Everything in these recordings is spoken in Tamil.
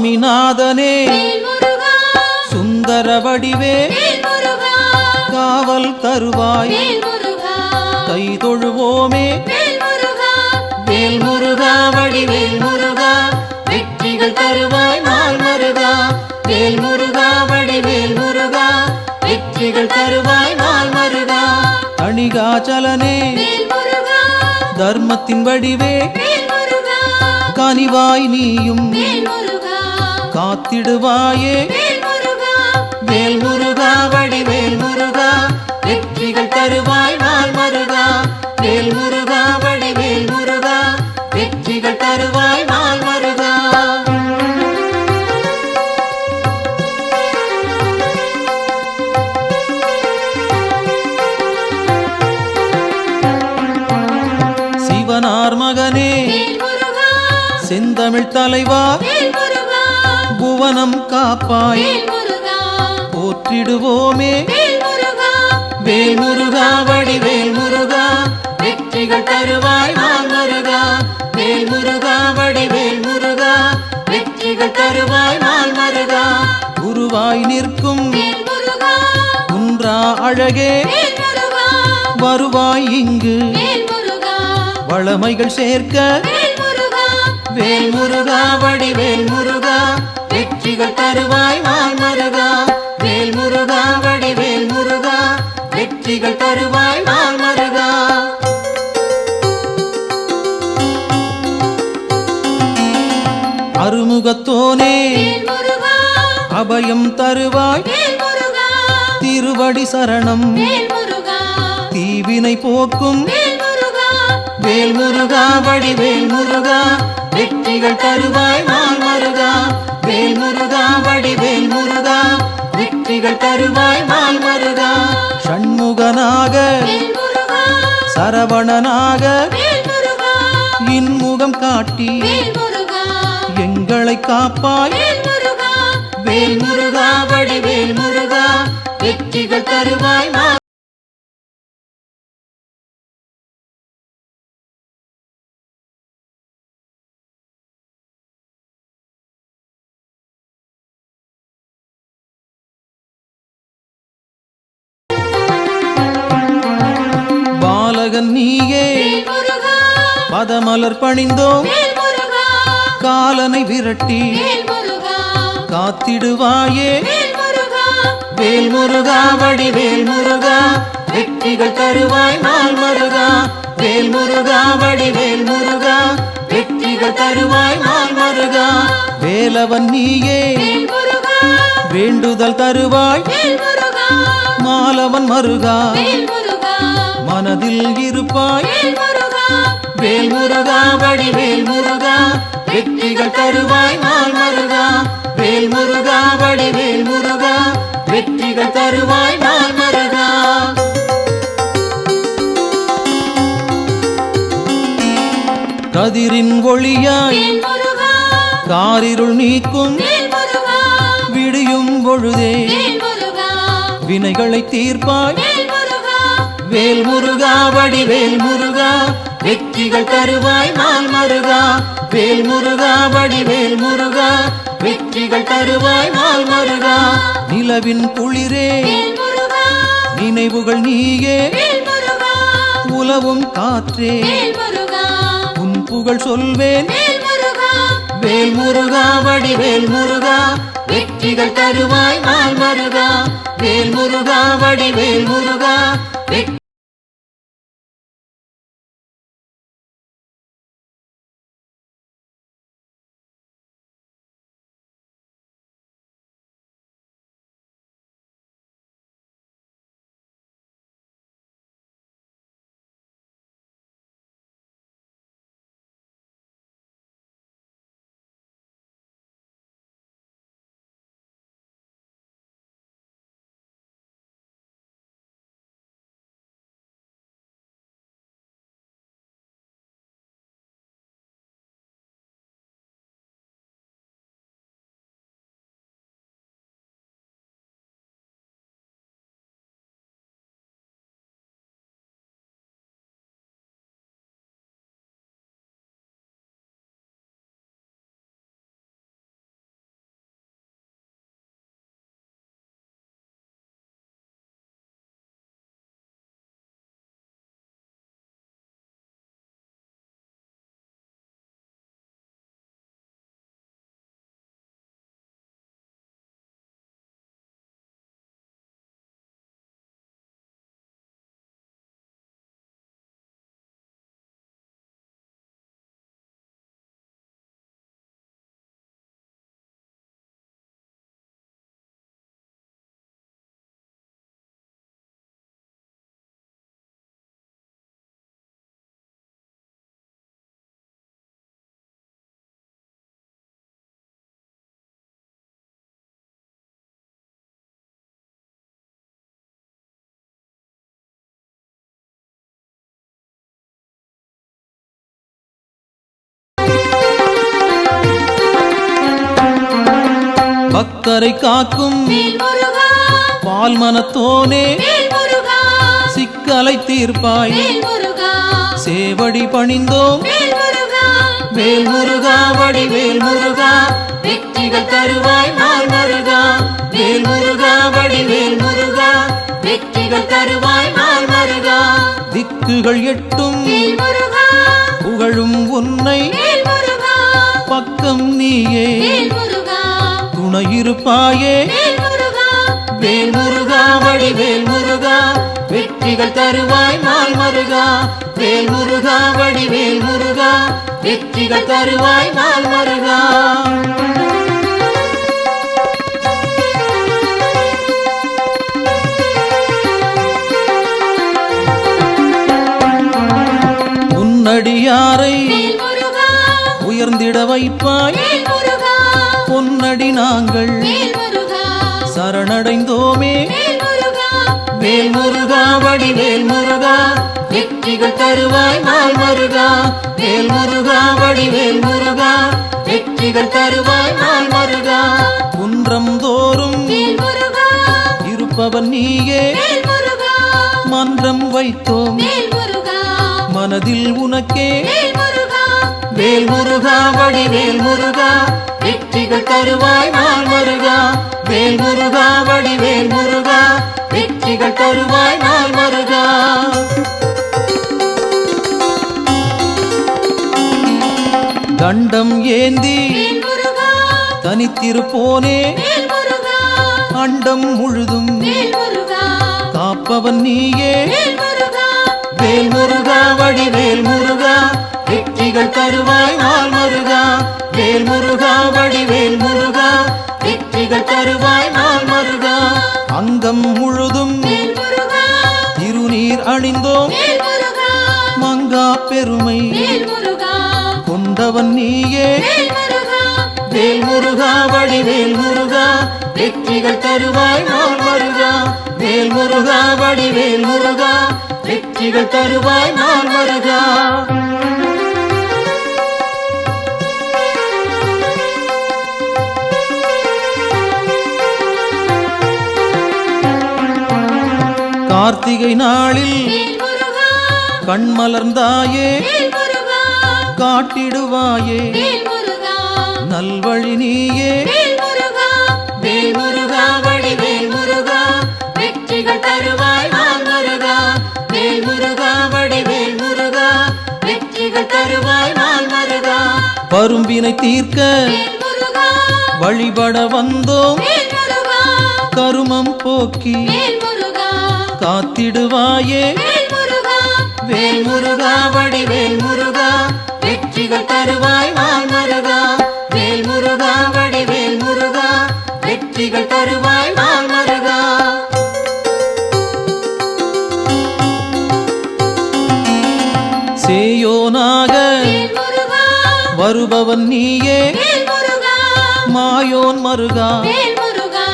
சுவாமிநாதனே சுந்தர வடிவே காவல் தருவாய் கை தொழுவோமே வேல் முருகா வடிவேல் முருகா வெற்றிகள் தருவாய் நாள் மருகா வேல் முருகா வடிவேல் முருகா வெற்றிகள் தருவாய் நாள் மருகா அணிகாச்சலனே தர்மத்தின் வடிவே கனிவாய் நீயும் காத்திடுவாயே வேல் முருகா வடிவேல் முருகா வெற்றிகள் தருவாய் நாள் மருகா வேல் முருகா வடிவேல் முருகா வெற்றிகள் தருவாய் நாள் மருகா சிவனார் மகனே செந்தமிழ் தலைவா புவனம் காப்பாய் போற்றிடுவோமே வேல் முருகா வடிவேல் முருகா வெற்றிகள் தருவாய் நாள் மருகா வேல் முருகா வடிவேல் முருகா வெற்றிகள் தருவாய் நாள் மருகா குருவாய் நிற்கும் குன்றா அழகே வருவாய் இங்கு வளமைகள் சேர்க்க வேல் முருகா வடிவேல் முருகா வெற்றிகள் தருவாய் நாள் மருகா வேல் முருகா வடிவேல் முருகா வெற்றிகள் தருவாய் நாள் மருகா அருமுகத்தோனே அபயம் தருவாய் திருவடி சரணம் தீவினை போக்கும் வேல் முருகா வடிவேல் முருகா வெற்றிகள் தருவாய் நாள் மருகா வேல் முருகா வடிவேல் முருகா வெற்றிகள் தருவாய் நாள் மருகா ஷண்முகனாக சரவணனாக இன்முகம் காட்டி எங்களை காப்பாய் வேல் முருகா வடிவேல் முருகா வெற்றிகள் தருவாய் நாள் பாலகன் நீயே பதமலர் பணிந்தோம் காலனை விரட்டி காத்திடுவாயே வேல் முருகா வடிவேல் முருகா வெற்றிகள் தருவாய் நாள் மருகா வேல் முருகா வடிவேல் முருகா வெற்றிகள் தருவாய் நாள் மருகா வேலவன் நீயே வேண்டுதல் தருவாய் மாலவன் மருகா மனதில் இருப்பாய் வேல் முருகா வடிவேல் முருகா வெற்றிகள் தருவாய் நாள் மருகா வேல் முருகா வடிவேல் முருகா வெற்றிகள் தருவாய் நாள் மருகா கதிரின் ஒளியாய் காரிருள் நீக்கும் விடியும் பொழுதே வினைகளை தீர்ப்பாய் வேல் முருகா வடிவேல் முருகா வெற்றிகள் தருவாய் நாள் மருகா வேல் முருகா வடிவேல் முருகா வெற்றிகள் தருவாய் நாள் மருகா நிலவின் குளிரே நினைவுகள் நீயே உலவும் காற்றே உன் புகழ் சொல்வேன் வேல் முருகா வடிவேல் முருகா வெற்றிகள் தருவாய் நாள் மருகா வேல் முருகா வடிவேல் முருகா பக்தரை காக்கும் வேல்முருகா பால் மனத்தோனே வேல்முருகா சிக்கலை தீர்ப்பாய் வேல்முருகா சேவடி பணிந்தோம் வேல்முருகா வேல்முருகா வடிவேல் முருகா வெற்றிகள் தருவாய் நாள் முருகா வேல்முருகா வடிவேல் முருகா வெற்றிகள் தருவாய் நாள் முருகா திக்குகள் எட்டும் வேல்முருகா புகழும் உன்னை வேல்முருகா பக்கம் நீயே வேல்முருகா துணையிருப்பாயே வேல்முருகா வேல்முருகா வடிவேல் முருகா வெற்றிகள் தருவாய் நாள் முருகா வேல்முருகா வடிவேல் முருகா வெற்றிகள் தருவாய் நாள் முருகா உன்னடியாரை வேல்முருகா உயர்ந்திட வைப்பாய் வேல்முருகா பொன்னடி நாங்கள் வேல்முருகா சரணடைந்தோமே வேல்முருகா வேல்முருகா வடிவேல் முருகா வெற்றிகள் தருவாய் நாள் முருகா வேல்முருகா வடிவேல் முருகா வெற்றிகள் தருவாய் நாள் முருகா குன்றம் தோறும் வேல்முருகா இருப்பவன் நீயே வேல்முருகா மன்றம் வைத்தோம் வேல்முருகா மனதில் உனக்கே வேல்முருகா வேல்முருகா வடிவேல் முருகா வெற்றிகள் தருவாய் நாள் முருகா வேல்முருகா வடிவேல் முருகா வெற்றிகள் தருவாய் நாள் முருகா தண்டம் ஏந்தி வேல்முருகா தனித்திருப்போனே வேல்முருகா அண்டம் முழுதும் வேல்முருகா காப்பவன் நீயே வேல்முருகா வேல்முருகா வடிவேல் முருகா வெற்றிகள் தருவாய் நாள் முருகா வேல்முருகா வடிவேல் முருகா வெற்றிகள் தருவாய் நாள் முருகா அங்கம் முழுதும் வேல்முருகா திருநீர் அணிந்தோம் வேல்முருகா மங்கா பெருமை வேல்முருகா கொண்டவன் நீயே வேல்முருகா வேல்முருகா வடிவேல் முருகா வெற்றிகள் தருவாய் நாள் முருகா வேல்முருகா வடிவேல் முருகா வெற்றிகள் தருவாய் நாள் முருகா கார்த்திகை நாளில் வேல்முருகா கண்மலர்ந்தாயே வேல்முருகா காட்டிடுவாயே வேல்முருகா நல்வழி நீயே வேல்முருகா வேல்முருகா வடிவேல் முருகா வெற்றிகள் தருவாய் நாள் முருகா வேல்முருகா வடிவேல் முருகா வெற்றிகள் தருவாய் நாள் முருகா பரும்பினை தீர்க்க வேல்முருகா வழிபட வந்தோம் வேல்முருகா கருமம் போக்கி வேல்முருகா காத்திடுவாயே வேல்முருகா வேல்முருகா வடிவேல் முருகா வெற்றிகள் தருவாய் நாள் முருகா வேல்முருகா வடிவேல் முருகா வெற்றிகள் தருவாய் நாள் முருகா சேயோனாக வேல்முருகா வருபவன் நீயே வேல்முருகா மாயோன் மருகா வேல்முருகா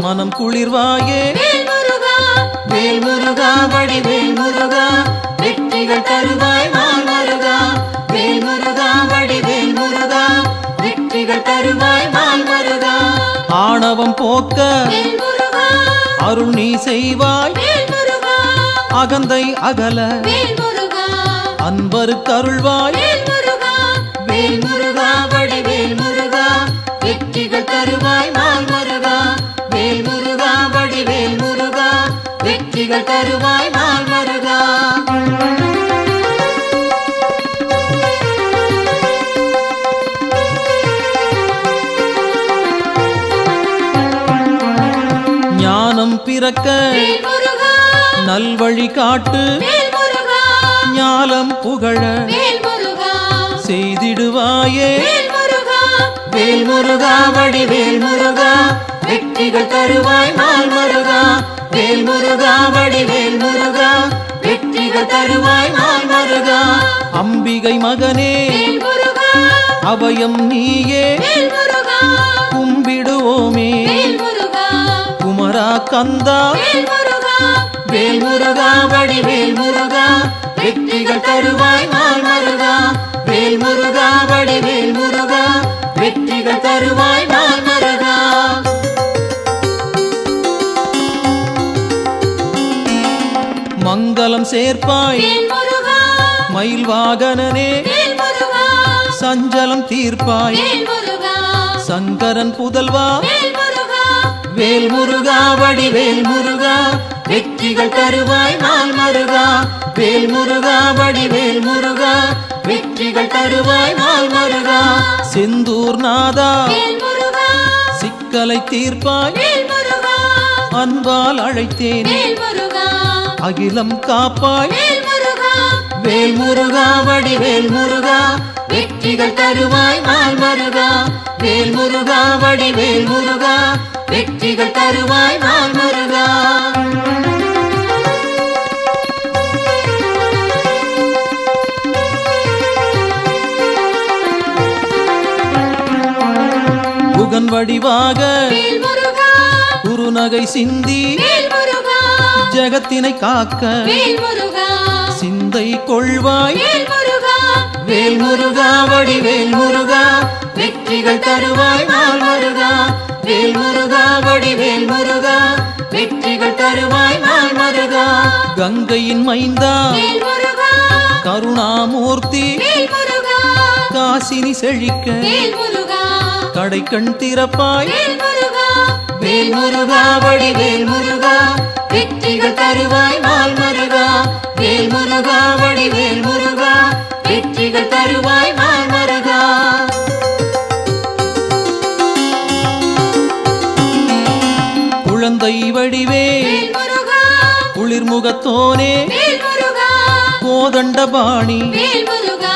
மனம் குளிர்வாயே வேல்முருகா வேல்முருகா வடிவேல் முருகா வெற்றிகள் தருவாய் நாள் முருகா வேல்முருகா வடிவேல் முருகா வெற்றிகள் தருவாய் நாள் முருகா ஆணவம் போக்க வேல்முருகா அருள் நீ செய்வாய் வேல்முருகா அகந்தை அகல வேல்முருகா அன்பருக்கு அருள்வாய் வேல்முருகா வேல்முருகா வடிவேல் முருகா வெற்றிகள் தருவாய் நாள் முருகா வேல்முருகா வடிவேல் முருகா வெற்றிகள் தருவாய் நாள் முருகா ஞானம் பிறக்க வேல்முருகா நல்வழி காட்டு வேல்முருகா ஞாலம் புகழ வேல்முருகா செய்திடுவாயே வேல்முருகா வேல்முருகா வடிவேல் முருகா வெற்றிகள் தருவாய் நாள் முருகா வேல்முருகா வடிவேல் முருகா வெற்றிகள் தருவாய் நாள் முருகா அம்பிகை மகனே வேல்முருகா அபயம் நீயே வேல்முருகா கும்பிடுவோமே வேல்முருகா குமரா கந்தா வேல்முருகா வேல்முருகா வடிவேல் முருகா வெற்றிகள் தருவாய் நாள் முருகா வேல்முருகா வடிவேல் முருகா வெற்றிகள் தருவாய் நாள் முருகா மங்களம் சேர்ப்பாய் வேல் முருகா மயில் வாகனனே வேல் முருகா சஞ்சலம் தீர்ப்பாய் வேல் முருகா சங்கரன் புதல்வா வேல் முருகா வேல் முருகா வடிவேல் முருகா வெற்றிகள் தருவாய் நாள் மருகா வேல் முருகா வடிவேல் முருகா வெற்றிகள் தருவாய் நாள் மருகா செந்தூர் நாதா வேல் முருகா சிக்கலை தீர்ப்பாய் வேல் முருகா அன்பால் அழைத்தேன் வேல் முருகா அகிலம் காப்பாய் வேல் முருகா வேல் முருகா வடிவேல் முருகா வெற்றிகள் தருவாய் நாள் மருகா வேல் முருகா வடிவேல் முருகா வெற்றிகள் தருவாய் நாள் மருகா புகன் வடிவாக வேல் முருகா குருநகை சிந்தி வேல் முருகா ஜகத்தினை காக்க வேல் முருகா சிந்தை கொள்வாய் வேல் முருகா வேல் முருகா வடிவேல் முருகா வெற்றிகள் தருவாய் நாள் மருகா வேல் முருகா வடிவேல் முருகா வெற்றிகள் தருவாய் நாள் மருகா கங்கையின் மைந்தா வேல் முருகா கருணாமூர்த்தி வேல் முருகா காசினி செழிக்க வேல் முருகா கடைக்கண் திறப்பாய் வேல் முருகா வேல் முருகா வடிவேல் முருகா வெற்றிகள் தருவாய் நாள் மருகா வேல் முருகா வடிவேல் முருகா வெற்றிகள் தருவாய் நாள் மருகா குழந்தை வடிவே வேல் முருகா குளிர்முகத்தோனே வேல் முருகா கோதண்டபாணி வேல் முருகா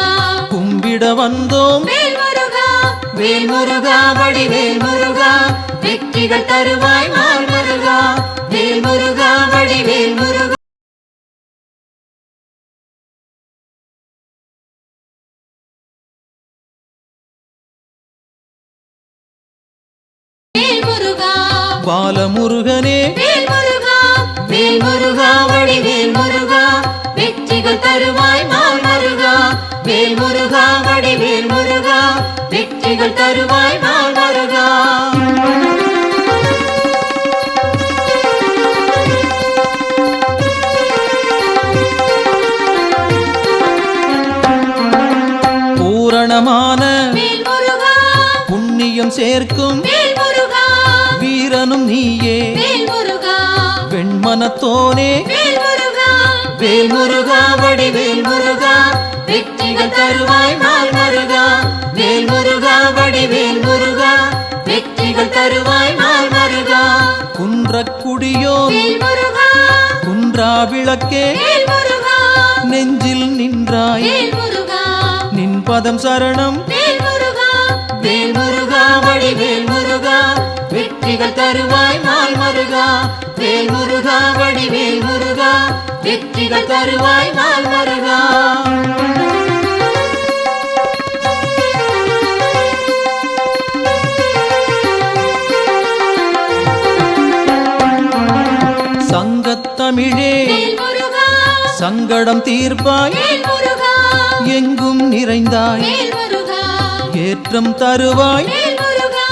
கும்பிட வந்தோம் வேல் முருகா வேல் முருகா வடிவேல் முருகா வெற்றிகள் தருவாய் நாள் மருகா வேல் முருகா வடிவேல் முருகா வேல் முருகா பாலமுருகனே வேல் முருகா வேல் முருகா வடிவேல் முருகா வெற்றிகள் தருவாய் நாள் மருகா வேல் முருகா வடிவேல் முருகா வெற்றிகள் தருவாய் நாள் மருகா பூரணமான வேல் முருகா புண்ணியம் சேர்க்கும் வேல் முருகா வீரனும் நீயே வேல் முருகா வெண்மனத்தோனே வேல் முருகா வேல் முருகா வடிவேல் முருகா வெற்றிகள் தருவாய் நாள் மருகா வேல் முருகா வடிவேல் முருகா வெற்றிகள் தருவாய் நாள் மருகா குன்றக்குடியோன் வேல் முருகா குன்றா விளக்கே வேல் முருகா நெஞ்சில் நின்றாய் வேல் முருகா நின் பதம் சரணம் வேல் முருகா வேல் முருகா வடிவேல் முருகா வெற்றிகள் தருவாய் நாள் மருகா வேல் முருகா வடிவேல் முருகா வெற்றிகள் தருவாய் நாள் மருகா சங்கத்தமிழே வேல் முருகா சங்கடம் தீர்ப்பாய் வேல் முருகா எங்கும் நிறைந்தாய் வேல் முருகா ஏற்றம் தருவாய் வேல் முருகா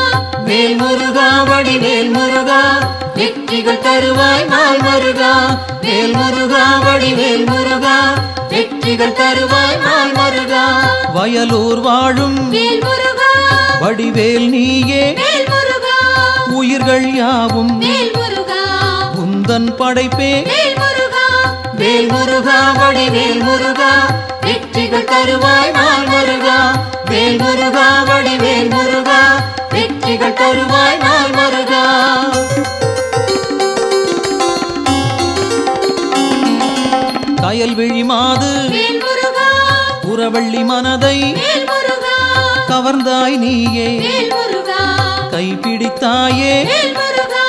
வேல் முருகா வடிவேல் முருகா வெற்றிகள் தருவாய் நாள் மருகா வேல் முருகா வடிவேல் முருகா வெற்றிகள் தருவாய் நாள் மருகா வயலூர் வாழும் வேல் முருகா வடிவேல் நீயே வேல் முருகா உயிர்கள் யாவும் வேல் முருகா உந்தன் படைப்பே வேல் முருகா வேல் முருகா வடிவேல் முருகா வெற்றிகள் தருவாய் நாள் மருகா வேல் முருகா வடிவேல் முருகா வெற்றிகள் தருவாய் நாள் மருகா கயல்விழி மாது வேல் முருகா புறவள்ளி மனதை வேல் முருகா கவர்ந்தாய் நீயே வேல் முருகா கைப்பிடித்தாயே வேல் முருகா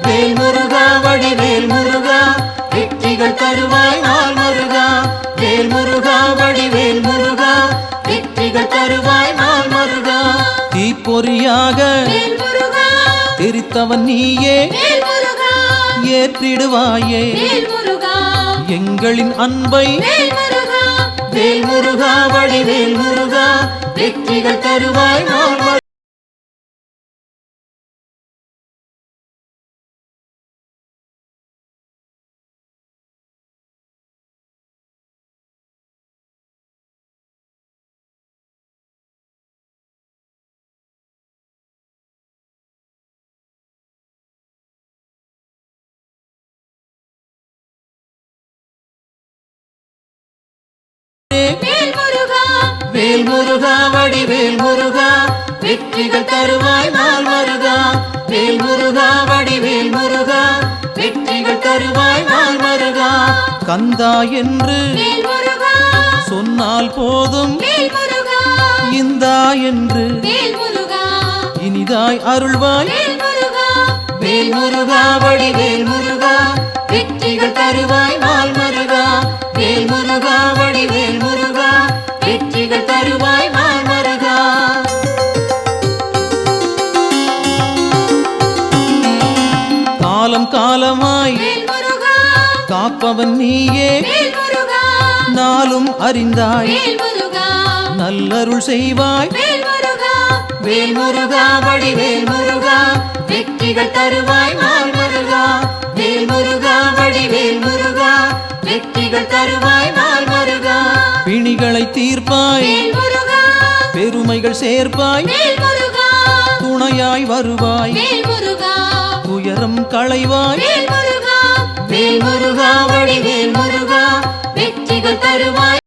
வேல் முருகா வடிவேல் முருகா வெற்றிகள் தருவாய் நாள் மருகா வேல் முருகா வடிவேல் முருகா வெற்றிகள் தருவாய் நாள் மருகா தீப்பொறியாக வேல் முருகா தெரித்தவன் நீயே வேல் முருகா ஏற்றிடுவாயே வேல் முருகா எங்களின் அன்பை வேல் முருகா வேல் முருகா வடிவேல் முருகா வெற்றிகள் தருவாய் நாள் மருகா வேல் முருகா வேல் முருகா வடிவேல் முருகா வெற்றிகள் தருவாய் நாள் முருகா வேல் முருகா வடிவேல் முருகா வெற்றிகள் தருவாய் நாள் முருகா கந்தா என்று வேல் முருகா சொன்னால் போதும் வேல் முருகா இந்தா என்று வேல் முருகா இனிதாய் அருள்வாய் வேல் முருகா வேல் முருகா வடிவேல் முருகா வெற்றிகள் தருவாய் நாள் முருகா வேல் முருகா வடிவேல் முருகா வெற்றிகள் தருவாய் நாள் முருகா காலம் காலமாய் வேல் முருகா காப்பவன் நீயே வேல் முருகா நாளும் அறிந்தாய் வேல் முருகா நல்லருள் செய்வாய் வேல் முருகா வேல் முருகா வடிவேல் முருகா வெற்றிகள் தருவாய் நாள் முருகா வேல் முருகா வடிவேல் முருகா வெற்றிகள் தருவாய் நாள் முருகா பிணிகளை தீர்ப்பாய் வேல் முருகா பெருமைகள் சேர்ப்பாய் வேல் முருகா துணையாய் வருவாய் வேல் முருகா துயரம் களைவாய் வேல் முருகா வேல் முருகா வடிவேல் முருகா வெற்றிகள் தருவாய்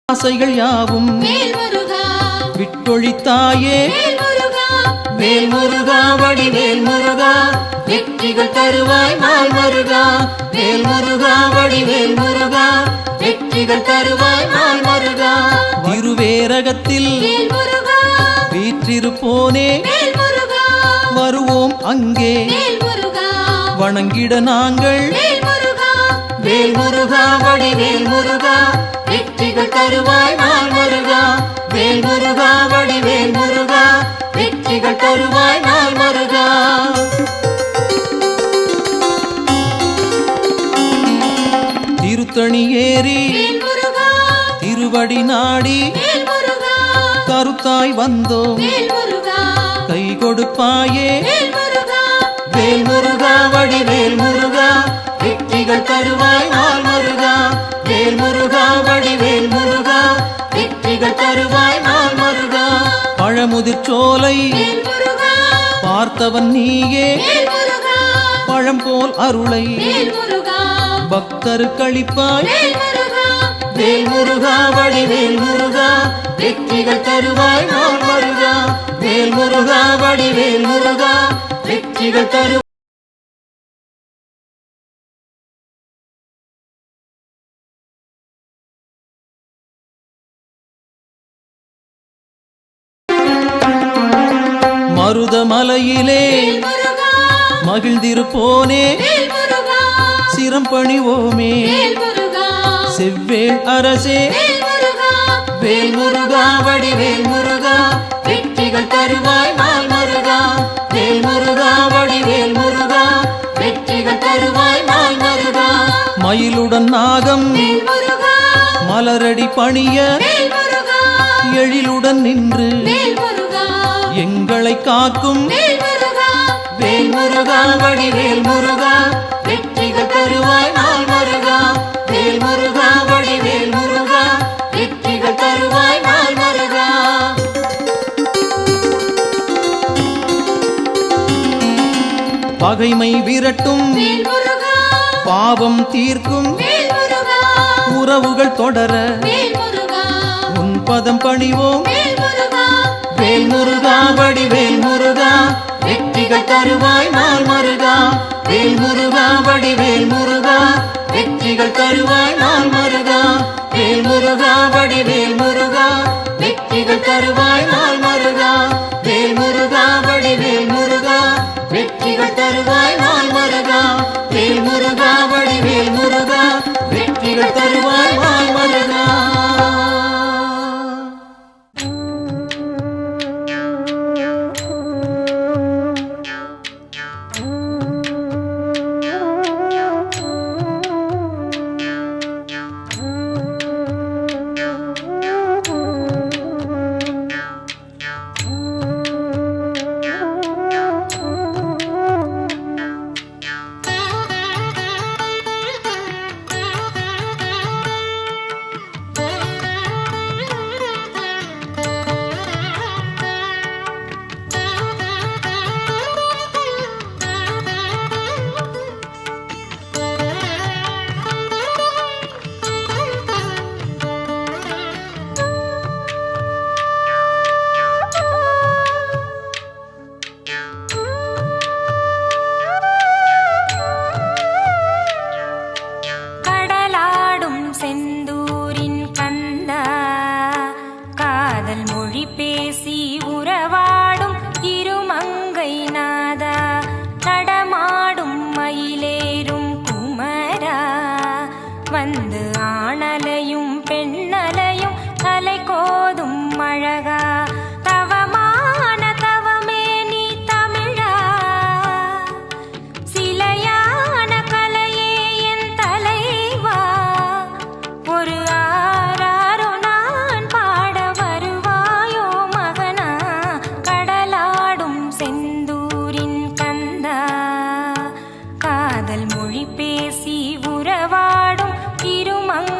ஆசைகள் யாவும் வேல் முருகா விட்டொழித்தாயே வேல் முருகா வேல் முருகா வடிவேல் முருகா வெற்றிகள் தருவாய் நாள் முருகா வேல் முருகா வடிவேல் முருகா வெற்றிகள் தருவாய் நாள் முருகா திருவேரகத்தில் வேல் முருகா வீற்றிருப்போனே வேல் முருகா வருவோம் அங்கே வேல் முருகா வணங்கிட நாங்கள் வேல் முருகா வேல் முருகா வடிவேல் முருகா வெற்றிகள் தருவாய் நாள் முருகா வேல் முருகா வடிவேல் முருகா வெற்றிகள் தருவாய் நாள் முருகா திருத்தணி ஏறி வேல் முருகா திருவடி நாடி வேல் முருகா கருத்தாய் வந்தோம் வேல் முருகா கை கொடுப்பாயே வேல் முருகா வேல் முருகா வடிவேல் முருகா வெற்றிகள் தருவாய் நாள் முருகா வேல் முருகா வடிவேல் முருகா வெற்றிகள் தருவாய் நாள் முருகா பழமுதிர் சோலை வேல் முருகா பார்த்தவன் நீயே வேல் முருகா பழம் போல் அருளை வேல் முருகா பக்தருக்களிப்பாய் வேல் முருகா வேல் முருகா வடிவேல் முருகா வெற்றிகள் தருவாய் நாள் முருகா வேல் முருகா வடிவேல் முருகா வெற்றிகள் தரு மருதமலையிலே வேல் முருகா மகிழ்ந்திருப்போனே வேல் முருகா சிரம் பணிவோமே வேல் முருகா செவ்வேள் அரசே வேல் முருகா வேல் முருகா வடிவேல் முருகா வெற்றிகள் தருவாய் நாள் முருகா வேல் முருகா வடிவேல் முருகா வெற்றிகள் தருவாய் நாள் முருகா மயிலுடன் நாகம் வேல் முருகா மலரடி பணிய வேல் முருகா எழிலுடன் நின்று வேல் முருகா எங்களை காக்கும் வேல் முருகா வேல் முருகா வடிவேல் முருகா வெற்றிகள் தருவாய் நாள் முருகா வேல் முருகா வடிவேல் முருகா வெற்றிகள் தருவாய் நாள் முருகா பகைமை விரட்டும் வேல் முருகா பாவம் தீர்க்கும் வேல் முருகா உறவுகள் தொடர வேல் முருகா உன் பதம் பணிவோம் வேல் முருகா வேல் முருகா வடிவேல் முருகா வெற்றிகள் தருவாய் நாள் மருகா வேல் முருகா வடிவேல் முருகா வெற்றிகள் தருவாய் நாள் மருகா வேல் முருகா வடிவேல் முருகா வெற்றிகள் தருவாய் நாள் மருகா வேல் முருகா வடிவேல் முருகா வெற்றிகள் தருவாய் நாள் மருகா வேல் முருகா வடிவேல் முருகா வெற்றிகள் தருவாய் நாள் மருகா. வந்து ஆணலையும் பெண்ணலையும் தலை கோதும் அழகா தவமான தவமே நீ தமிழா சிலையான கலையே என் தலைவா ஒரு ஆராரோ நான் பாட வருவாயோ மகனா கடலாடும் செந்தூரின் கந்தா காதல் மொழி பேசி உறவாடும் இருமங்க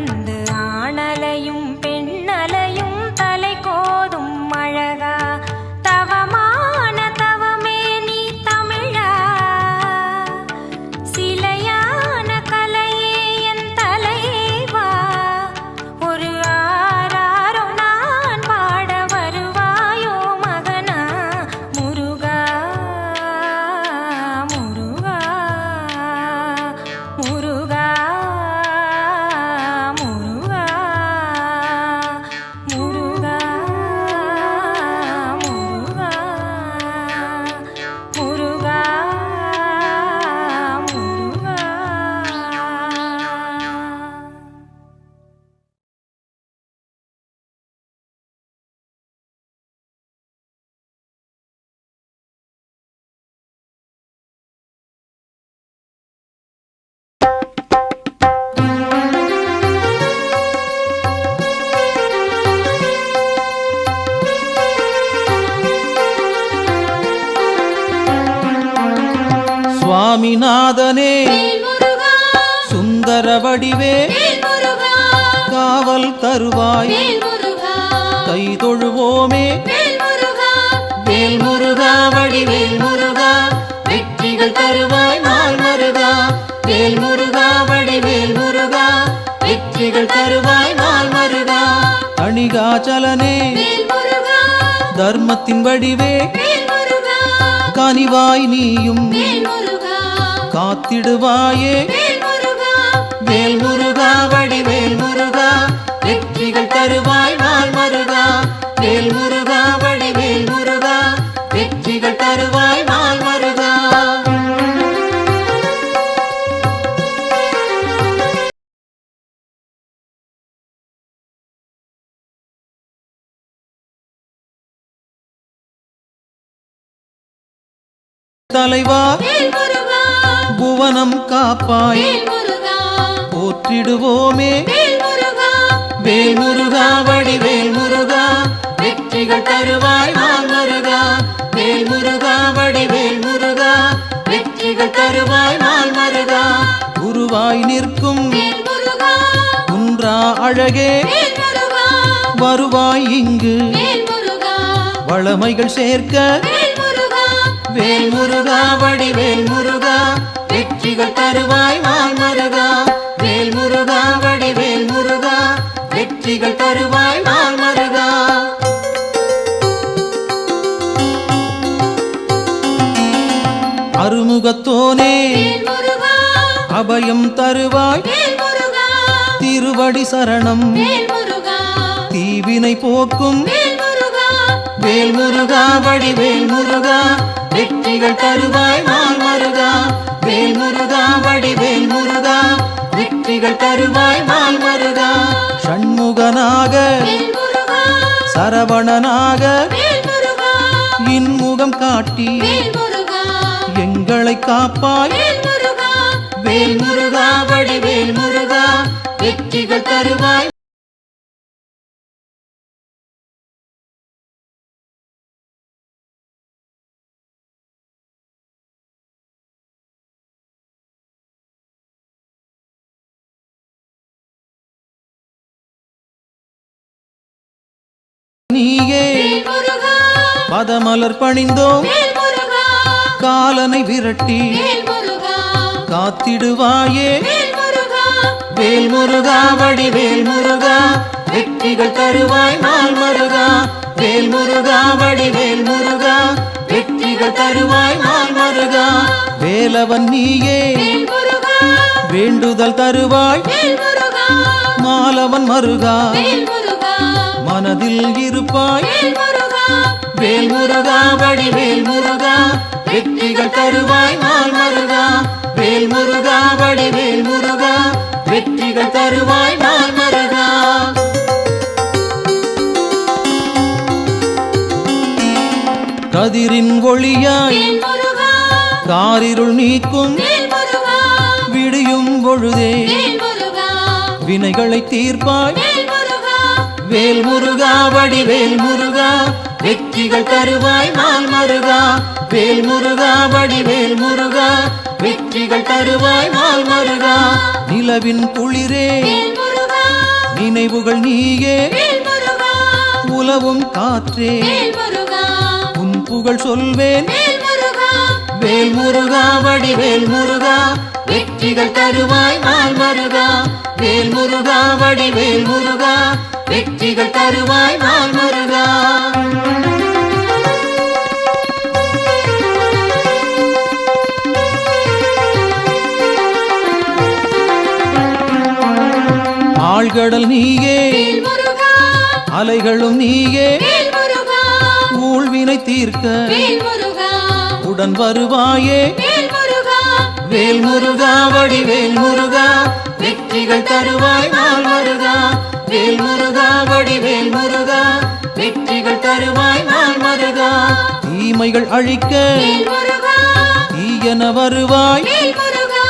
வந்து ஆணலையும் பெண்ணலையும் தலை கோதும் அழகா தவமான தவமே நீ தமிழா சிலையான கலையே என் தலைவா ஒரு ஆராரோ நான் பாட வருவாயோ மகனா முருகா முருகா முருகா முருகா முருகா முருகா முருகா முருகா சுவாமிநாதனே வேல் முருகா சுந்தர வடிவே வேல் முருகா காவல் தருவாய் வேல் முருகா கை தொழுவோமே வேல் முருகா வேல் முருகா வடிவேல் முருகா வெற்றிகள் தருவாய் நாள் மருகா வேல் முருகா வடிவேல் முருகா வெற்றிகள் தருவாய் நாள் மருகா அணிகாச்சலனே வேல் முருகா தர்மத்தின் வடிவே வேல் முருகா கனிவாய் நீயும் வேல் முருகா காத்திடுவாயே வேல் முருகா வேல் முருகா வடிவேல் முருகா வெற்றிகள் தருவாய் நாள் மருகா வேல் முருகா வடிவேல் முருகா வெற்றிகள் தருவாய் நாள் மருகா தலைவா வேல் முருகா புவனம் காப்பாய் வேல் முருகா போற்றிடுவோமே வேல் முருகா வேல் முருகா வடிவேல் முருகா வெற்றிகள் தருவாய் நாள் மருகா வேல் முருகா வடிவேல் முருகா வெற்றிகள் தருவாய் நாள் மருகா குருவாய் நிற்கும் வேல் முருகா குன்றா அழகே வேல் முருகா வருவாய் இங்கு வேல் முருகா வளமைகள் சேர்க்க வேல் முருகா வேல் முருகா வடிவேல் முருகா வெற்றிகள் தருவாய் நாள் மருகா வேல் முருகா வடிவேல் முருகா வெற்றிகள் தருவாய் நாள் மருகா அருமுகத்தோனே வேல் முருகா அபயம் தருவாய் வேல் முருகா திருவடி சரணம் வேல் முருகா தீவினை போக்கும் வேல் முருகா வேல் முருகா வடிவேல் முருகா வெற்றிகள் தருவாய் நாள் மருகா வேல் முருகா வடிவேல் முருகா வெற்றிகள் தருவாய் நாள் மருகா ஷண்முகனாக வேல் முருகா சரவணனாக வேல் முருகா இன்முகம் காட்டி வேல் முருகா எங்களை காப்பாய் வேல் முருகா வேல் முருகா வடிவேல் முருகா வெற்றிகள் தருவாய் நீயே வேல் முருகா பதமலர் பணிந்தோம் வேல் முருகா காலனை விரட்டி வேல் முருகா காத்திடுவாயே வேல் முருகா வேல் முருகா வடிவேல் முருகா வெற்றிகள் தருவாய் நாள் மருகா வேல் முருகா வடிவேல் முருகா வெற்றிகள் தருவாய் நாள் மருகா வேலவன் நீயே வேல் முருகா வேண்டுதல் தருவாய் வேல் முருகா மாலவன் மருகா வேல் முருகா மனதில் இருப்பாய் வேல் முருகா வேல் முருகா வடிவேல் முருகா வெற்றிகள் தருவாய் நாள் மருகா வேல் முருகா வடிவேல் முருகா வெற்றிகள் தருவாய் நாள் மருகா கதிரின் ஒளியாய் வேல் முருகா காரிருள் நீக்கும் வேல் முருகா விடியும் பொழுதே வேல் முருகா வினைகளை தீர்ப்பாய் வேல் முருகா வேல் முருகா வடிவேல் முருகா வெற்றிகள் தருவாய் நாள் மருகா வேல் முருகா வடிவேல் முருகா வெற்றிகள் தருவாய் நாள் மருகா நிலவின் குளிரே வேல் முருகா நினைவுகள் நீயே வேல் முருகா உலவும் காற்றே வேல் முருகா உன் புகழ் சொல்வேன் வேல் முருகா வேல் முருகா வடிவேல் முருகா வெற்றிகள் தருவாய் நாள் மருகா வேல் முருகா வடிவேல் முருகா வெற்றிகள் தருவாய் நாள் மருகா ஆழ்கடல் நீயே வேல் முருகா அலைகளும் நீயே வேல் முருகா ஊழ்வினை தீர்க்க வேல் முருகா உடன் வருவாயே வேல் முருகா வேல் முருகா வடிவேல் முருகா வெற்றிகள் தருவாய் நாள் மருகா வேல் முருகா வடிவேல் முருகா வெற்றிகள் தருவாய் நாள் மருகா தீமைகள் அழிக்க வேல் முருகா தீயன வருவாய் வேல் முருகா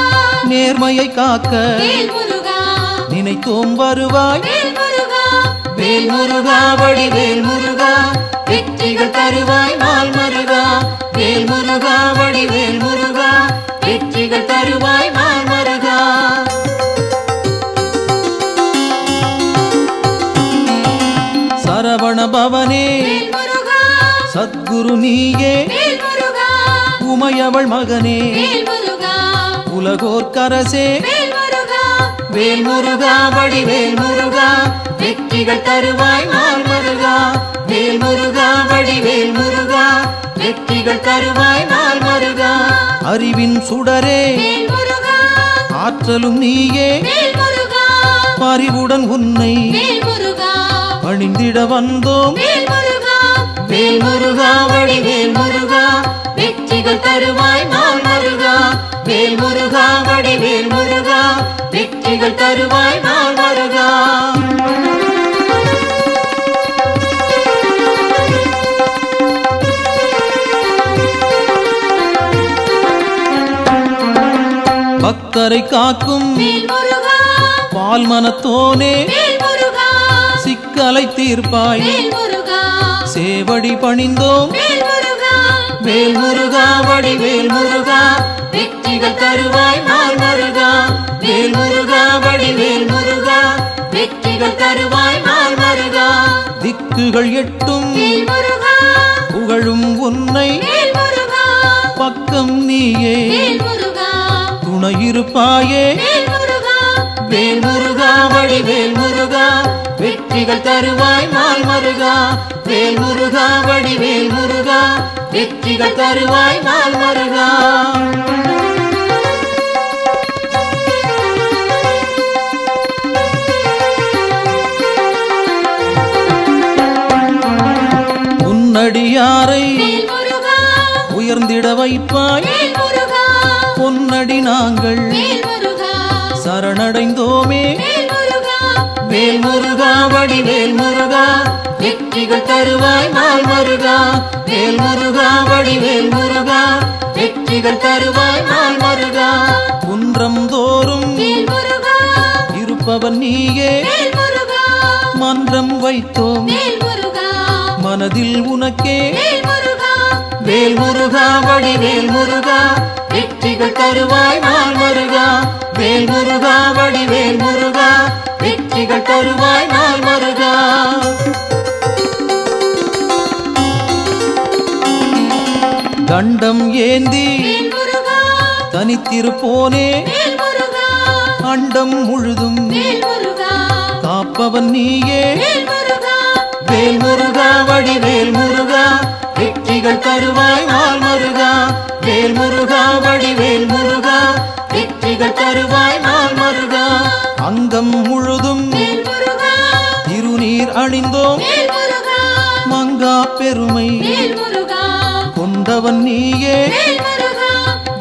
நேர்மையை காக்க வேல் முருகா நினைத்தோம் வருவாய் வேல் முருகா வேல் முருகா வடிவேல் முருகா வெற்றிகள் தருவாய் நாள் மருகா வேல் முருகா வடிவேல் முருகா வெற்றிகள் தருவாய் நாள் மருகா சரவண பவனே வேல் முருகா சத்குரு நீயே வேல் முருகா உமையவள் மகனே வேல் முருகா உலகோர் கரசே வேல் முருகா வேல் முருகா வடிவேல் முருகா வெற்றிகள் தருவாய் நாள் மருகா வேல் முருகா வடிவேல் முருகா வெற்றிகள் தருவாய் நாள் மருகா அறிவின் சுடரே வேல் முருகா ஆற்றலும் நீயே வேல் முருகா பரிவுடன் உன்னை வேல் முருகா பணிந்திட வந்தோம் வேல் முருகா வேல் முருகா வடிவேல் முருகா வெற்றிகள் தருவாய் நாள் மருகா வேல் முருகா வடிவேல் முருகா வெற்றிகள் தருவாய் நாள் மருகா பக்தரை காக்கும் வேல் முருகா பால் மனத்தோனே வேல் முருகா சிக்கலை தீர்ப்பாய் வேல் முருகா சேவடி பணிந்தோம் வேல் முருகா வேல் முருகா வடிவேல் முருகா வெற்றிகள் தருவாய் நாள் மருகா வேல் முருகா வடிவேல் முருகா வெற்றிகள் தருவாய் நாள் மருகா திக்குகள் எட்டும் வேல் முருகா புகழும் உன்னை வேல் முருகா பக்கம் நீயே வேல் முருகா துணையிருப்பாயே வேல் முருகா வேல் முருகா வடிவேல் முருகா வெற்றிகள் தருவாய் நாள் மருகா வேல் முருகா வடிவேல் முருகா வெற்றிகள் தருவாய் நாள் மருகா உன்னடியாரை வேல் முருகா உயர்ந்திட வைப்பாய் வேல் முருகா பொன்னடி நாங்கள் வேல் முருகா சரணடைந்தோமே வேல் முருகா வேல் முருகா வடிவேல் முருகா வெற்றிகள் தருவாய் நாள் மருகா வேல் முருகா வடிவேல் முருகா வெற்றிகள் தருவாய் நாள் மருகா குன்றம் தோறும் வேல் முருகா இருப்பவன் நீயே வேல் முருகா மன்றம் வைத்தோம் வேல் முருகா மனதில் உனக்கே வேல் முருகா வேல் முருகா வடிவேல் முருகா வெற்றிகள் தருவாய் நாள் மருகா வேல் முருகா வடிவேல் முருகா வெற்றிகள் தருவாய் நாள் மருகா தண்டம் ஏந்தி வேல் முருகா தனித்திருப்போனே வேல் முருகா அண்டம் முழுதும் வேல் முருகா காப்பவன் நீயே வேல் முருகா வேல் முருகா வடிவேல் முருகா வெற்றிகள் தருவாய் நாள் மருகா வேல் முருகா வடிவேல் முருகா வெற்றிகள் தருவாய் நாள் மருகா அங்கம் முழுதும் வேல் முருகா திருநீர் அணிந்தோம் வேல் முருகா மங்கா பெருமை வேல் முருகா கொண்டவன் நீயே வேல் முருகா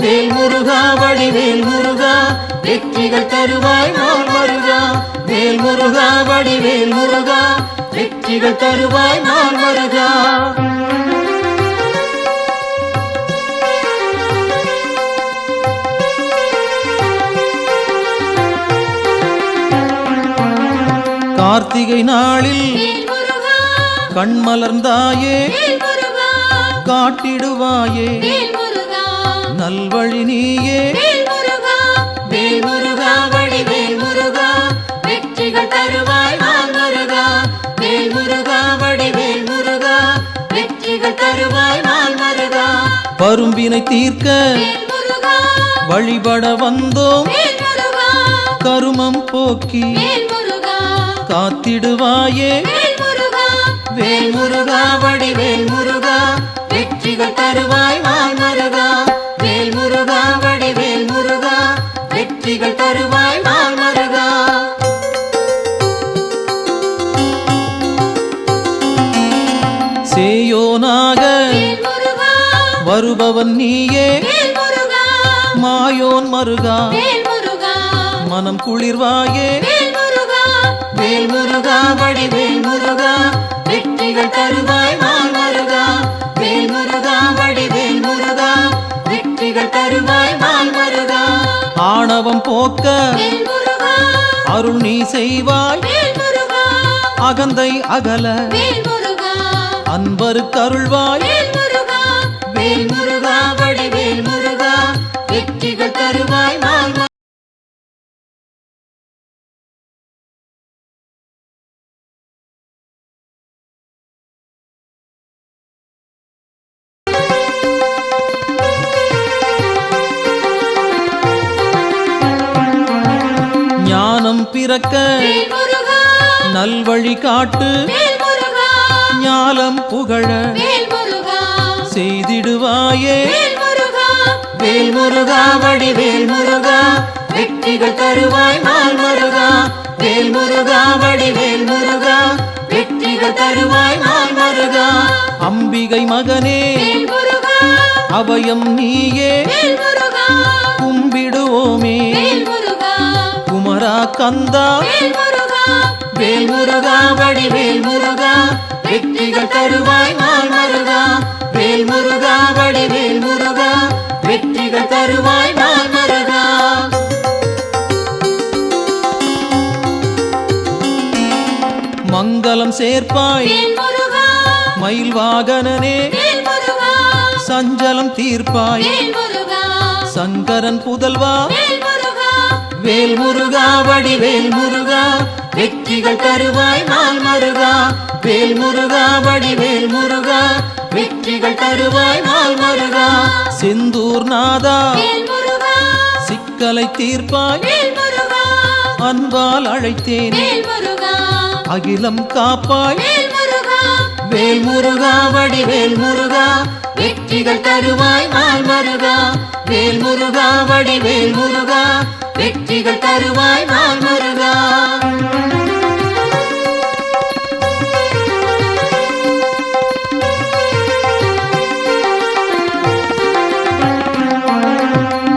வேல் முருகா வடிவேல் முருகா வெற்றிகள் தருவாய் நாள் மருகா வேல் முருகா வடிவேல் முருகா வெற்றிகள் தருவாய் நாள் மருகா கார்த்திகை நாளில் வேல் முருகா கண்மலர்ந்தாயே வேல் முருகா காட்டிடுவாயே வேல் முருகா நல்வழி நீயே வேல் முருகா வேல் முருகா வடிவேல் முருகா வெற்றிகள் வெற்றிகள் தருவாய் நாள் முருகா வேல் முருகா வடிவேல் முருகா வெற்றிகள் தருவாய் நாள் முருகா பரும்பினை தீர்க்க வேல் முருகா வழிபட வந்தோம் வேல் முருகா கருமம் போக்கி வேல் முருகா காத்திடுவாயே வேல் முருகா வேல் முருகா வடிவேல் முருகா வெற்றிகள் தருவாய் நாள் முருகா வேல் முருகா வடிவேல் முருகா வெற்றிகள் தருவாய் நாள் முருகா சேயோனாக வேல் முருகா வருபவன் நீயே வேல் முருகா மாயோன் மருகா வேல் முருகா மனம் குளிர்வாயே வேல் முருகா வேல் முருகா வடிவேல் முருகா வெற்றிகள் தருவாய் நாள் முருகா வேல் முருகா வடிவேல் முருகா வெற்றிகள் தருவாய் நாள் முருகா ஆணவம் போக்க வேல் முருகா அருள் நீ செய்வாய் வேல் முருகா அகந்தை அகல வேல் முருகா அன்பருக்கு அருள்வாய் வேல் முருகா வேல் முருகா வடிவேல் முருகா வெற்றிகள் தருவாய் நாள் முருகா ஞானம் பிறக்க வேல் முருகா நல்வழி காட்டு வேல் முருகா ஞாலம் புகழ வேல் முருகா செய்திடுவாயே வேல் முருகா வேல் முருகா வடிவேல் முருகா வெற்றிகள் தருவாய் நாள் முருகா வேல் முருகா வடிவேல் முருகா வெற்றிகள் தருவாய் நாள் முருகா அம்பிகை மகனே வேல் முருகா அபயம் நீயே வேல் முருகா கும்பிடுவோமே வேல் முருகா குமரா கந்தா வேல் முருகா வேல் முருகா வடிவேல் முருகா வெற்றிகள் தருவாய் நாள் முருகா வேல் முருகா வடிவேல் முருகா வெற்றிகள் தருவாய் நாள் முருகா மங்களம் சேர்ப்பாய் வேல் முருகா மயில் வாகனனே வேல் முருகா சஞ்சலம் தீர்ப்பாய் வேல் முருகா சங்கரன் புதல்வா வேல் முருகா வேல் முருகா வடிவேல் முருகா வெற்றிகள் தருவாய் நாள் முருகா வேல் முருகா வடிவேல் முருகா வெற்றிகள் தருவாய் நாள் முருகா செந்தூர் நாதா வேல் முருகா சிக்கலை தீர்ப்பாய் வேல் முருகா அன்பால் அழைத்தேன் வேல் முருகா அகிலம் காப்பாய் வேல் முருகா வேல் முருகா வடிவேல் முருகா வெற்றிகள் தருவாய் நாள் முருகா வேல் முருகா வடிவேல் முருகா வெற்றிகள் தருவாய் நாள் முருகா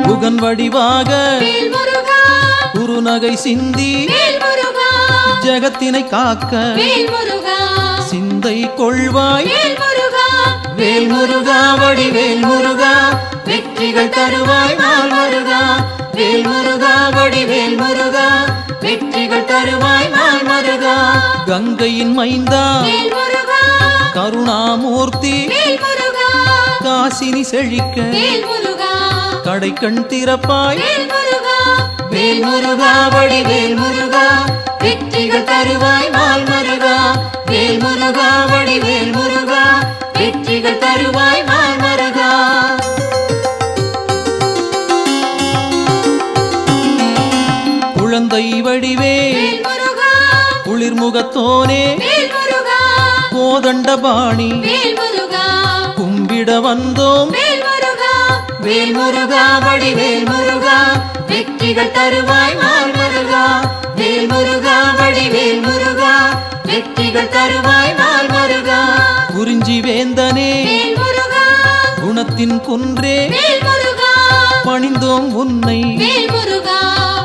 புகன் வடிவாக வேல் முருகா குறுநகை சிந்தி வேல் முருகா ஜெகத்தினை காக்க வேல் முருகா சிந்தை கொள்வாய் வேல் முருகா வேல் முருகா வடிவேல் முருகா வெற்றிகள் தருவாய் நாள் முருகா வேல் முருகா வடிவேல் முருகா வெற்றிகள் தருவாய் நாள் முருகா கங்கையின் மைந்தா வேல் முருகா கருணாமூர்த்தி வேல் முருகா காசினி செழிக்க வேல் முருகா கடைக்கண் திறப்பாய் வேல் முருகா வேல் முருகா வடிவேல் முருகா வெற்றிகள் தருவாய் நாள் முருகா வேல் முருகா வடிவேல் முருகா வெற்றிகள் தருவாய் நாள் முருகா குழந்தை வடிவே வேல் முருகா குளிர்முகத்தோனே வேல் முருகா கோதண்டபாணி வேல் முருகா கும்பிட வந்தோம் வேல் முருகா வேல் முருகா வடிவேல் முருகா வெற்றிகள் தருவாய் நாள் முருகா வேல் முருகா வடிவேல் முருகா வெற்றிகள் தருவாய் நாள் முருகா குறிஞ்சி வேந்தனே வேல் முருகா குணத்தின் குன்றே வேல் முருகா பணிந்தோம் உன்னை வேல் முருகா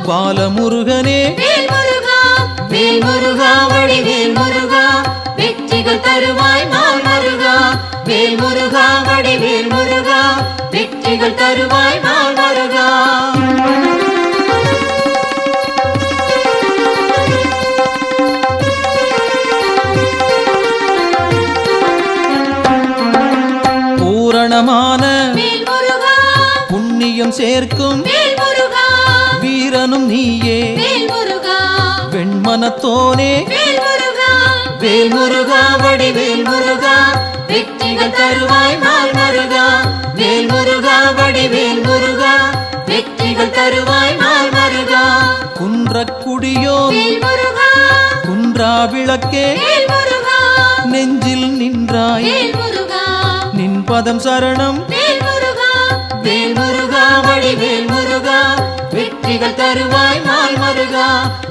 பாலமுருகனே வேல் முருகா வேல் முருகா வடிவேல் முருகா வெற்றிகள் தருவாய் நாள் முருகா வேல் முருகா வடிவேல் முருகா வெற்றிகள் தருவாய் நாள் முருகா பூரணமான வேல் முருகா புண்ணியம் சேர்க்கும் வேல் முருகா வீரனும் நீயே வேல் முருகா வெண்மனத்தோனே காப்போனே வேல் முருகா வேல் முருகா வடிவேல் முருகா வெற்றிகள் தருவாய் நாள் மருகா வேல் முருகா வடிவேல் முருகா வெற்றிகள் தருவாய் நாள் மருகா குன்றக்குடியோன் வேல் முருகா குன்றா விளக்கே வேல் முருகா நெஞ்சில் நின்றாய் வேல் முருகா நின் பதம் சரணம் வேல் முருகா வேல் முருகா வடிவேல் முருகா வெற்றிகள் தருவாய் நாள் மருகா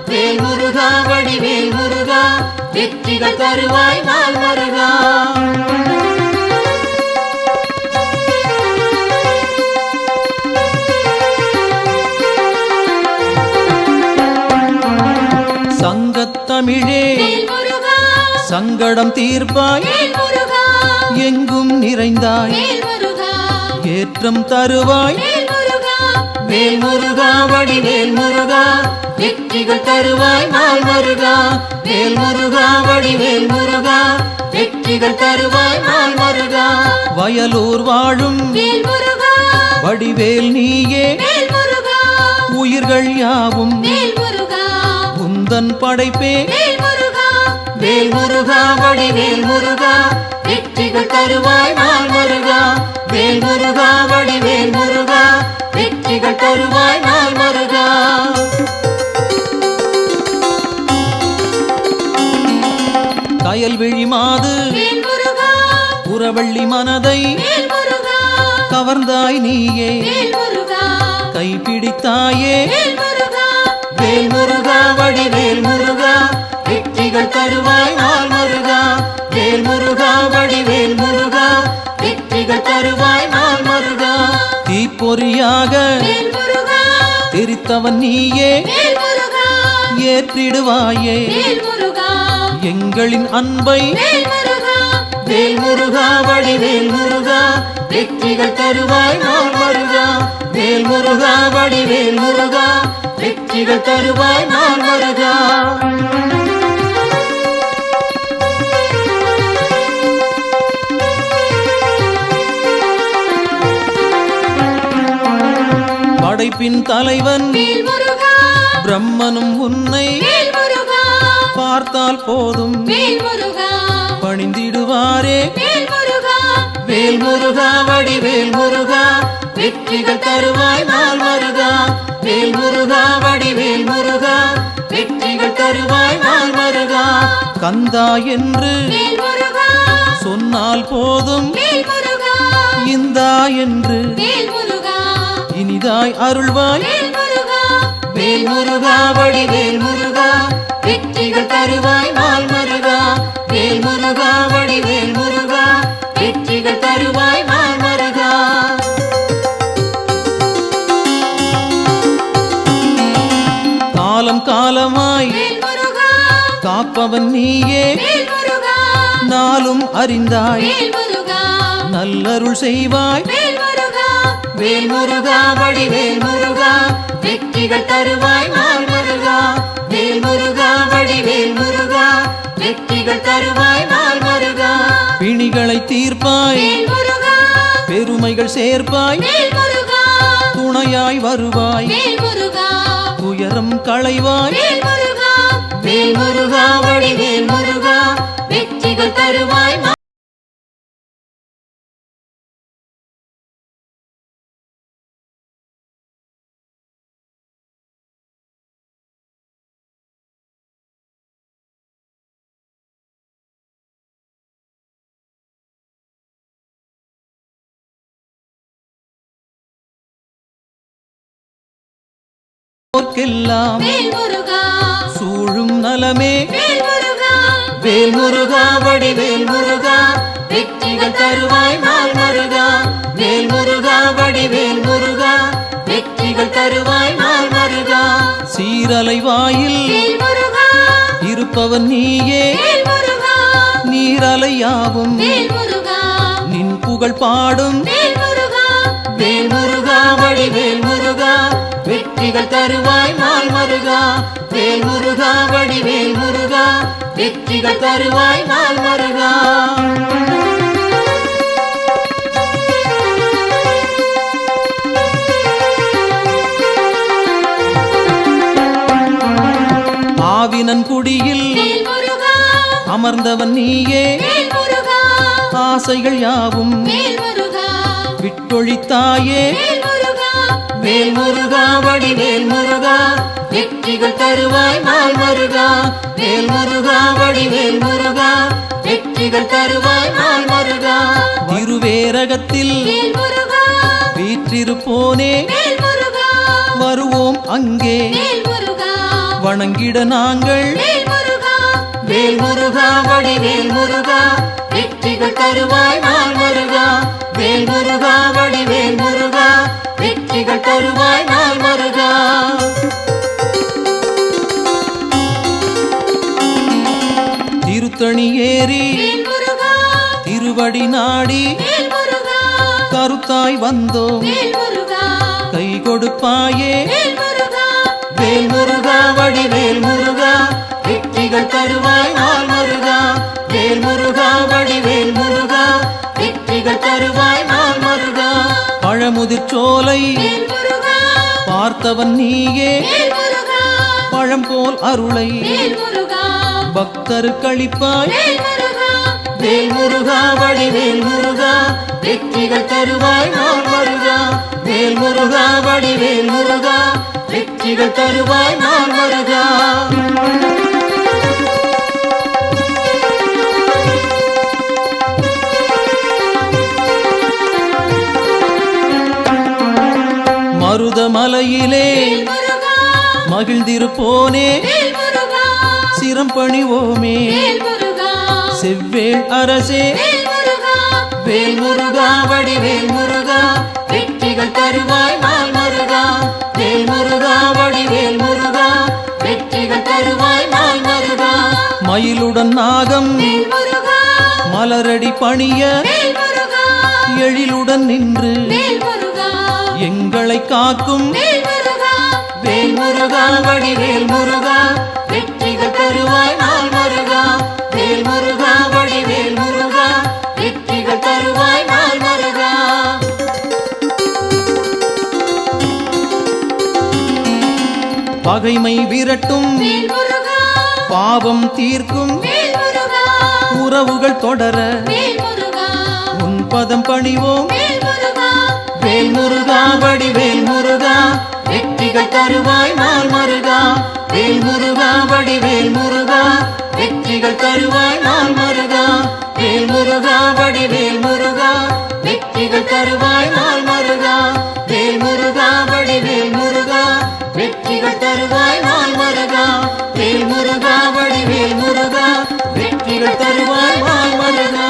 வேல் முருகா வடிவேல் முருகா வெற்றிகள் தருவாய் நாள் மருகா சங்கத்தமிழே வேல் முருகா சங்கடம் தீர்ப்பாய் வேல் முருகா எங்கும் நிறைந்தாய் வேல் முருகா ஏற்றம் தருவாய் வேல் முருகா வேல் முருகா வடிவேல் முருகா வெற்றிகள் தருவாய் நாள் மருகா வேல் முருகா வடிவேல் முருகா வெற்றிகள் தருவாய் நாள் மருகா வயலூர் வாழும் வேல் முருகா வடிவேல் நீயே வேல் முருகா உயிர்கள் யாவும் வேல் முருகா உந்தன் படைப்பே வேல் முருகா வேல் முருகா வடிவேல் முருகா வெற்றிகள் தருவாய் நாள் மருகா வேல் முருகா வடிவேல் முருகா வெற்றிகள் தருவாய் நாள் மருகா கயல்விழி மாது வேல் முருகா புறவள்ளி மனதை வேல் முருகா கவர்ந்தாய் நீயே வேல் முருகா கைப்பிடித்தாயே வேல் முருகா வேல் முருகா வடிவேல் முருகா வெற்றிகள் தருவாய் நாள் மருகா வேல் முருகா வடிவேல் முருகா வெற்றிகள் தருவாய் நாள் மருகா தீப்பொறியாக வேல் முருகா தெரித்தவன் நீயே வேல் முருகா ஏற்றிடுவாயே வேல் முருகா எங்களின் அன்பை வேல் முருகா வேல் முருகா வடிவேல் முருகா வெற்றிகள் தருவாய் நாள் மருகா வேல் முருகா வடிவேல் முருகா வெற்றிகள் தருவாய் நாள் மருகா படைப்பின் தலைவன் வேல் முருகா பிரம்மனும் உன்னை வேல் முருகா பார்த்தால் போதும் வேல் முருகா பணிந்திடுவாரே வேல் முருகா வேல் முருகா வடிவேல் முருகா வெற்றிகள் தருவாய் நாள் மருகா வேல் முருகா வடிவேல் முருகா வெற்றிகள் தருவாய் நாள் மருகா கந்தா என்று வேல் முருகா சொன்னால் போதும் வேல் முருகா இந்தா என்று வேல் முருகா இனிதாய் அருள்வாய் வேல் முருகா வேல் முருகா வடிவேல் முருகா வெற்றிகள் தருவாய் நாள் மருகா வேல் முருகா வடிவேல் முருகா வெற்றிகள் தருவாய் நாள் மருகா காலம் காலமாய் வேல் முருகா காப்பவன் நீயே வேல் முருகா நாளும் அறிந்தாய் வேல் முருகா நல்லருள் செய்வாய் வேல் முருகா வேல் முருகா வடிவேல் முருகா வெற்றிகள் தருவாய் நாள் மருகா வேல் முருகா வடிவேல் முருகா வெற்றிகள் தருவாய் நாள் மருகா பிணிகளை தீர்ப்பாய் வேல் முருகா பெருமைகள் சேர்ப்பாய் வேல் முருகா துணையாய் வருவாய் வேல் முருகா துயரம் களைவாய் வேல் முருகா வேல் முருகா வடிவேல் முருகா வெற்றிகள் தருவாய் போர்க்கெல்லாம் வேல் முருகா சூழும் நலமே வேல் முருகா வேல் முருகா வடிவேல் முருகா வெற்றிகள் தருவாய் நாள் மருகா வேல் முருகா வடிவேல் முருகா வெற்றிகள் தருவாய் நாள் மருகா சீரலை வாயில் வேல் முருகா இருப்பவன் நீயே வேல் முருகா நீரலையாவும் வேல் முருகா நின் புகழ் பாடும் வேல் முருகா வேல் முருகா வடிவேல் முருகா வெற்றிகள் தருவாய் நாள் மருகா வேல் முருகா வடிவேல் முருகா வெற்றிகள் தருவாய் நாள் மருகா ஆதினன் குடியில் வேல் முருகா அமர்ந்தவன் நீயே வேல் முருகா ஆசைகள் யாவும் வேல் முருகா விட்டொழித்தாயே வேல் முருகா வேல் முருகா வடிவேல் முருகா வெற்றிகள் தருவாய் நாள் மருகா வேல் முருகா வடிவேல் முருகா வெற்றிகள் தருவாய் நாள் மருகா திருவேரகத்தில் வேல் முருகா வீற்றிருப்போனே வேல் முருகா வருவோம் அங்கே வேல் முருகா வணங்கிட நாங்கள் வேல் முருகா வேல் முருகா வடிவேல் முருகா வெற்றிகள் தருவாய் நாள் மருகா வேல் முருகா வடிவேல் முருகா வெற்றிகள் தருவாய் நாள் மருகா திருத்தணி ஏறி வேல் முருகா திருவடி நாடி வேல் முருகா கருத்தாய் வந்தோம் வேல் முருகா கை கொடுப்பாயே வேல் முருகா வேல் முருகா வடிவேல் முருகா வெற்றிகள் தருவாய் நாள் மருகா வேல் முருகா வடிவேல் முருகா வெற்றிகள் தருவாய் நாள் மருகா பழமுதிர் சோலை வேல் முருகா பார்த்தவன் நீயே வேல் முருகா பழம் போல் அருளை வேல் முருகா பக்தருக்களிப்பாய் வேல் முருகா வேல் முருகா வடிவேல் முருகா வெற்றிகள் தருவாய் நாள் மருகா வேல் முருகா வடிவேல் முருகா வெற்றிகள் தருவாய் நாள் மருகா மருதமலையிலே வேல் முருகா மகிழ்ந்திருப்போனே வேல் முருகா சிரம் பணிவோமே வேல் முருகா செவ்வேள் அரசே வேல் முருகா வேல் முருகா வடிவேல் முருகா வெற்றிகள் தருவாய் நாள் மருகா வேல் முருகா வடிவேல் முருகா வெற்றிகள் தருவாய் நாள் மருகா மயிலுடன் நாகம் வேல் முருகா மலரடி பணிய வேல் முருகா எழிலுடன் நின்று வேல் முருகா எங்களை காக்கும் வேல் முருகா வேல் முருகா வடிவேல் முருகா வெற்றிகள் தருவாய் நாள் மருகா வேல் முருகா வடிவேல் முருகா வெற்றிகள் தருவாய் நாள் மருகா பகைமை விரட்டும் வேல் முருகா பாவம் தீர்க்கும் வேல் முருகா உறவுகள் தொடர வேல் முருகா உன் பதம் பணிவோம் வேல் முருகா வேல் முருகா வடிவேல் முருகா வெற்றிகள் தருவாய் நாள் மருகா வேல் முருகா வடிவேல் முருகா வெற்றிகள் தருவாய் நாள் மருகா வேல் முருகா வடிவேல் முருகா வெற்றிகள் தருவாய் நாள் மருகா வேல் முருகா வடிவேல் முருகா வெற்றிகள் தருவாய் நாள் மருகா வேல் முருகா வடிவேல் முருகா வெற்றிகள் தருவாய் நாள் மருகா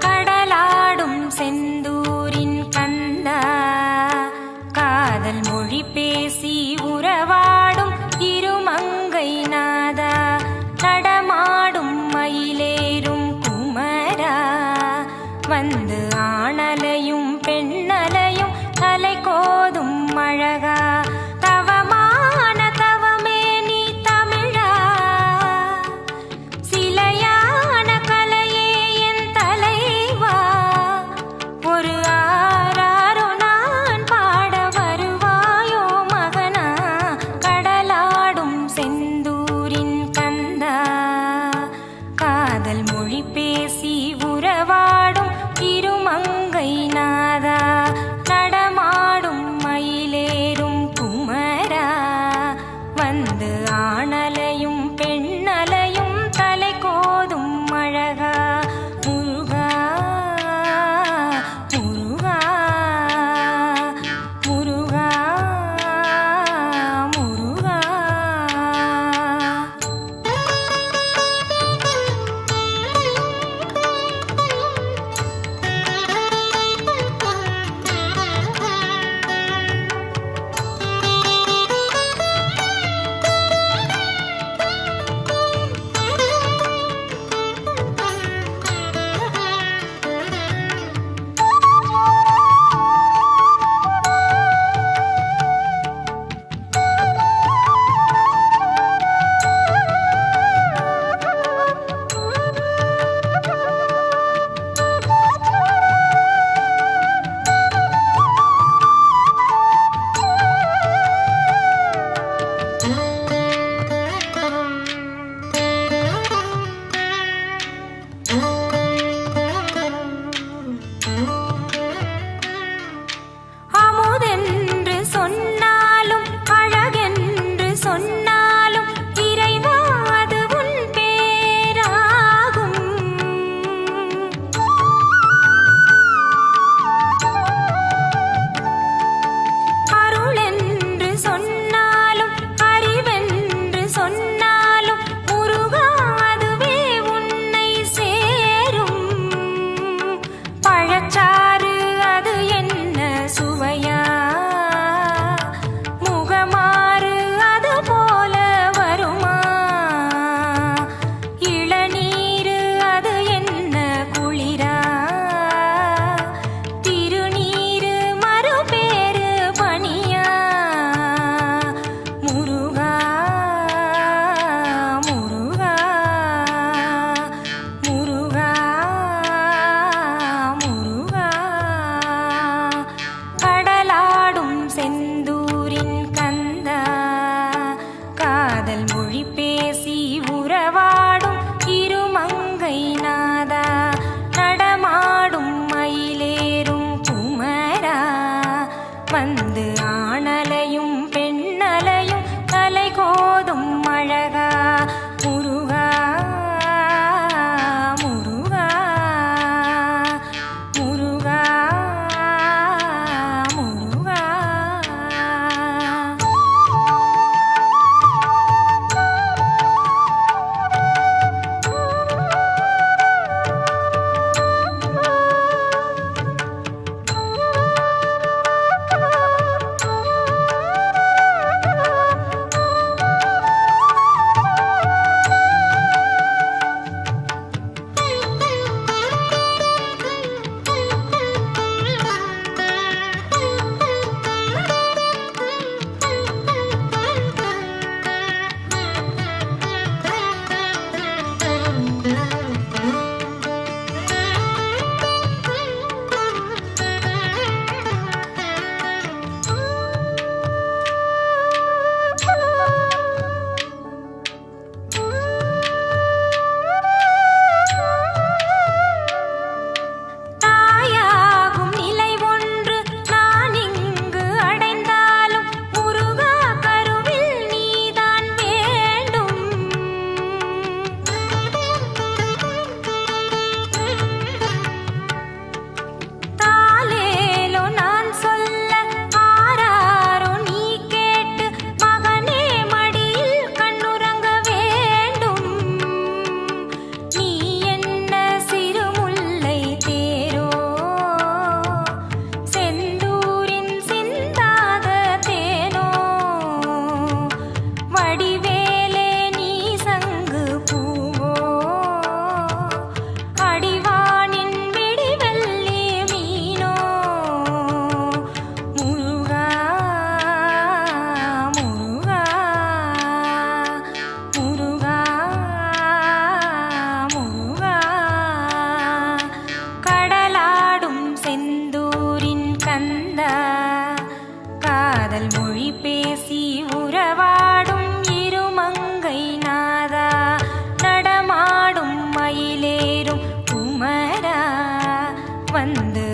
கடலாடும் செந்தூரின் கந்தா காதல் மொழி பேசி உறவாடும் இருமங்கை நாதா நடமாடும் மயிலேறும் குமரா வந்து ஆணலையும் பெண்ணலையும் தலை கோதும் அழகா தவமான தவமே நீ தமிழா சிலையான கலையே என் தலைவா ஒரு ஆராரோ நான் பாட வருவாயோ மகனா கடலாடும் செந்தூரின் கந்தா காதல் மொழி பேசி உறவாடும் இருமங்கை வந்து